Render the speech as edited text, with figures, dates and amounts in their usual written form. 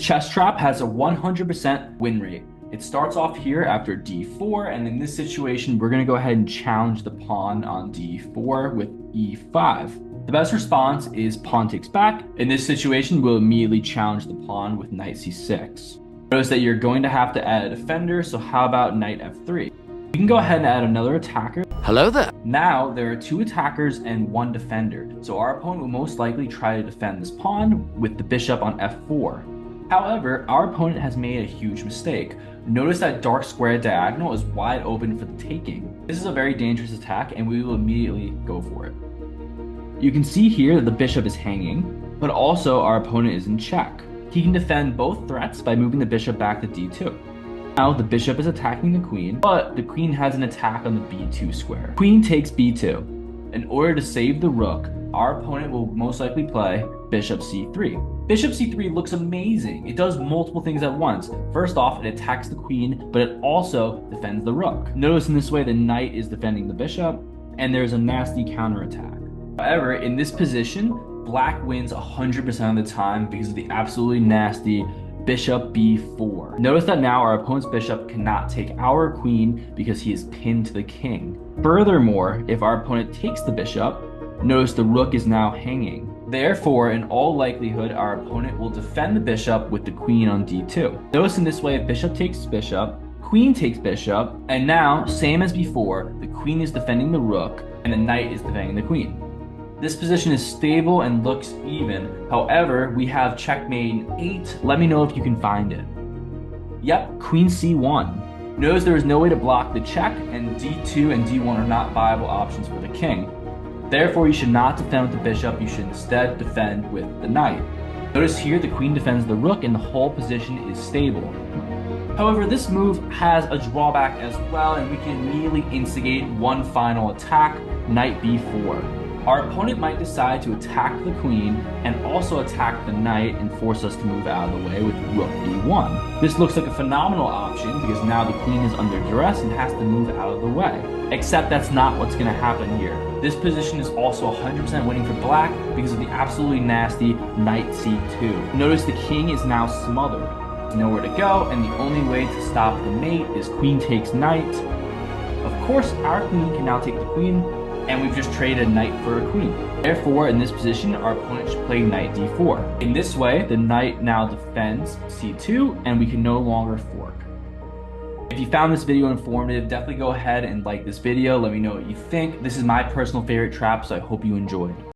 chess trap has a 100% win rate. It starts off here after d4, and in this situation, we're going to go ahead and challenge the pawn on d4 with e5. The best response is pawn takes back. In this situation, we'll immediately challenge the pawn with knight c6. Notice that you're going to have to add a defender, so how about knight f3? You can go ahead and add another attacker. Hello there. Now there are 2 attackers and 1 defender, so our opponent will most likely try to defend this pawn with the bishop on f4. However, our opponent has made a huge mistake. Notice that dark square diagonal is wide open for the taking. This is a very dangerous attack, and we will immediately go for it. You can see here that the bishop is hanging, but also our opponent is in check. He can defend both threats by moving the bishop back to d2. Now the bishop is attacking the queen, but the queen has an attack on the b2 square. Queen takes b2. In order to save the rook, our opponent will most likely play bishop c3. Bishop c3 looks amazing. It does multiple things at once. First off, it attacks the queen, but it also defends the rook. Notice in this way the knight is defending the bishop, and there's a nasty counterattack. However, in this position, black wins 100% of the time because of the absolutely nasty bishop b4. Notice that now our opponent's bishop cannot take our queen because he is pinned to the king. Furthermore, if our opponent takes the bishop, notice the rook is now hanging. Therefore, in all likelihood, our opponent will defend the bishop with the queen on d2. Notice in this way, if bishop takes bishop, queen takes bishop, and now, same as before, the queen is defending the rook and the knight is defending the queen. This position is stable and looks even. However, we have checkmate in 8. Let me know if you can find it. Yep, queen c1. Notice there is no way to block the check, and d2 and d1 are not viable options for the king. Therefore, you should not defend with the bishop, you should instead defend with the knight. Notice here the queen defends the rook and the whole position is stable. However, this move has a drawback as well, and we can immediately instigate one final attack, knight b4. Our opponent might decide to attack the queen and also attack the knight and force us to move out of the way with rook b1. This looks like a phenomenal option because now the queen is under duress and has to move out of the way. Except that's not what's going to happen here. This position is also 100% winning for black because of the absolutely nasty knight c2. Notice the king is now smothered. There's nowhere to go, and the only way to stop the mate is queen takes knight. Of course, our queen can now take the queen, and we've just traded a knight for a queen. Therefore, in this position, our opponent should play knight d4. In this way, the knight now defends c2, and we can no longer fork. If you found this video informative, definitely go ahead and like this video. Let me know what you think. This is my personal favorite trap, so I hope you enjoyed.